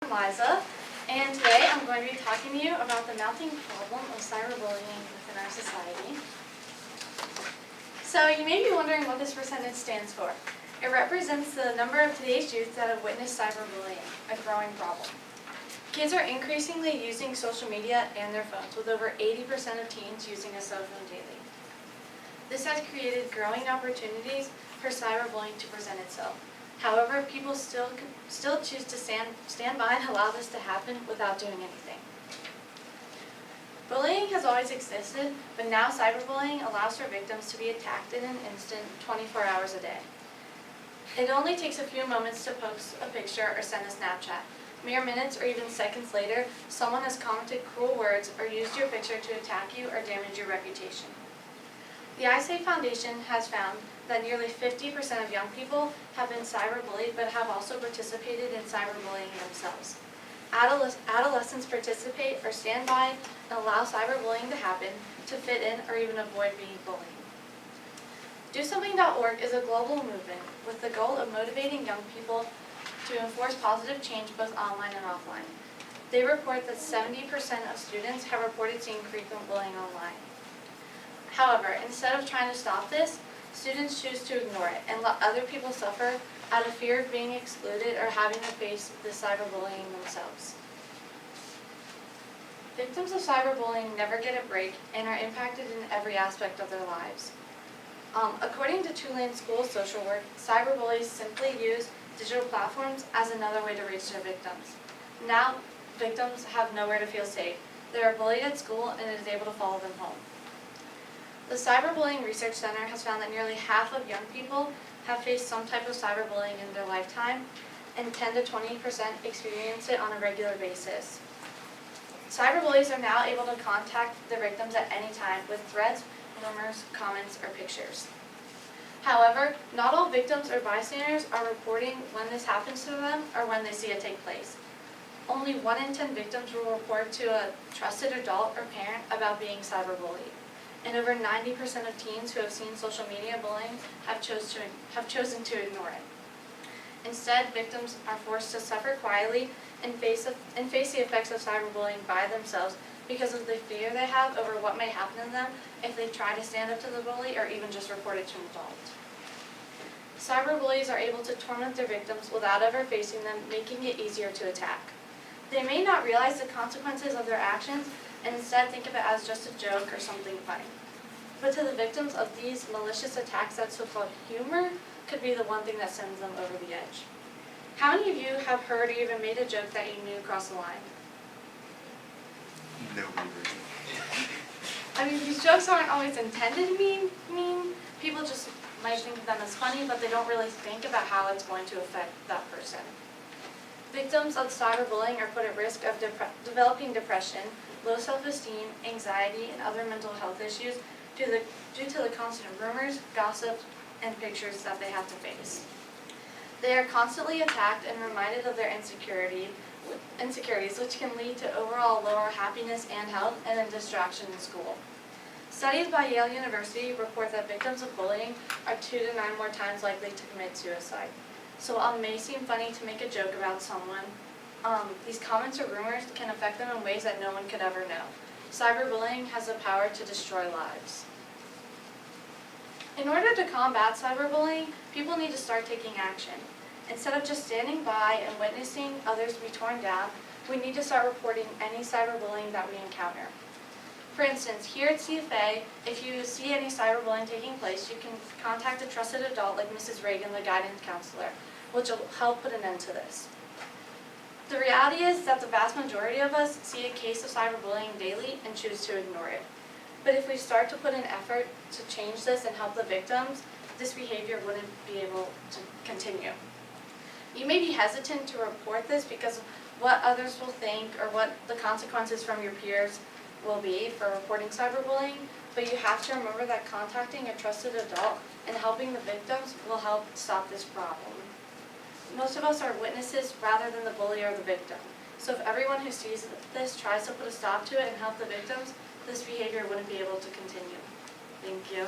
I'm Liza, and today I'm going to be talking to you about the mounting problem of cyberbullying within our society. So you may be wondering what this percentage stands for. It represents the number of today's youth that have witnessed cyberbullying, a growing problem. Kids are increasingly using social media and their phones, with over 80% of teens using a cell phone daily. This has created growing opportunities for cyberbullying to present itself. However, people still choose to stand by and allow this to happen without doing anything. Bullying has always existed, but now cyberbullying allows for victims to be attacked in an instant 24 hours a day. It only takes a few moments to post a picture or send a Snapchat. Mere minutes or even seconds later, someone has commented cruel words or used your picture to attack you or damage your reputation. The iSafe Foundation has found that nearly 50% of young people have been cyberbullied but have also participated in cyberbullying themselves. Adolescents participate or stand by and allow cyberbullying to happen to fit in or even avoid being bullied. DoSomething.org is a global movement with the goal of motivating young people to enforce positive change both online and offline. They report that 70% of students have reported seeing frequent bullying online. However, instead of trying to stop this, students choose to ignore it and let other people suffer out of fear of being excluded or having to face the cyberbullying themselves. Victims of cyberbullying never get a break and are impacted in every aspect of their lives. According to Tulane School of Social Work, cyberbullies simply use digital platforms as another way to reach their victims. Now, victims have nowhere to feel safe. They are bullied at school and it is able to follow them home. The Cyberbullying Research Center has found that nearly half of young people have faced some type of cyberbullying in their lifetime, and 10 to 20% experience it on a regular basis. Cyberbullies are now able to contact their victims at any time with threats, rumors, comments, or pictures. However, not all victims or bystanders are reporting when this happens to them or when they see it take place. Only 1 in 10 victims will report to a trusted adult or parent about being cyberbullied. And over 90% of teens who have seen social media bullying have chosen to ignore it. Instead, victims are forced to suffer quietly and face the effects of cyberbullying by themselves because of the fear they have over what may happen to them if they try to stand up to the bully or even just report it to an adult. Cyberbullies are able to torment their victims without ever facing them, making it easier to attack. They may not realize the consequences of their actions and instead think of it as just a joke or something funny. But to the victims of these malicious attacks, that so-called humor could be the one thing that sends them over the edge. How many of you have heard or even made a joke that you knew crossed the line? Nobody. I mean, these jokes aren't always intended to be mean. People just might think of them as funny, but they don't really think about how it's going to affect that person. Victims of cyberbullying are put at risk of developing depression, low self-esteem, anxiety, and other mental health issues due to the constant rumors, gossip, and pictures that they have to face. They are constantly attacked and reminded of their insecurities, which can lead to overall lower happiness and health and a distraction in school. Studies by Yale University report that victims of bullying are 2 to 9 more times likely to commit suicide. So while it may seem funny to make a joke about someone, these comments or rumors can affect them in ways that no one could ever know. Cyberbullying has the power to destroy lives. In order to combat cyberbullying, people need to start taking action. Instead of just standing by and witnessing others be torn down, we need to start reporting any cyberbullying that we encounter. For instance, here at CFA, if you see any cyberbullying taking place, you can contact a trusted adult like Mrs. Reagan, the guidance counselor, which will help put an end to this. The reality is that the vast majority of us see a case of cyberbullying daily and choose to ignore it. But if we start to put an effort to change this and help the victims, this behavior wouldn't be able to continue. You may be hesitant to report this because of what others will think or what the consequences from your peers will be for reporting cyberbullying, but you have to remember that contacting a trusted adult and helping the victims will help stop this problem. Most of us are witnesses rather than the bully or the victim. So if everyone who sees this tries to put a stop to it and help the victims, this behavior wouldn't be able to continue. Thank you.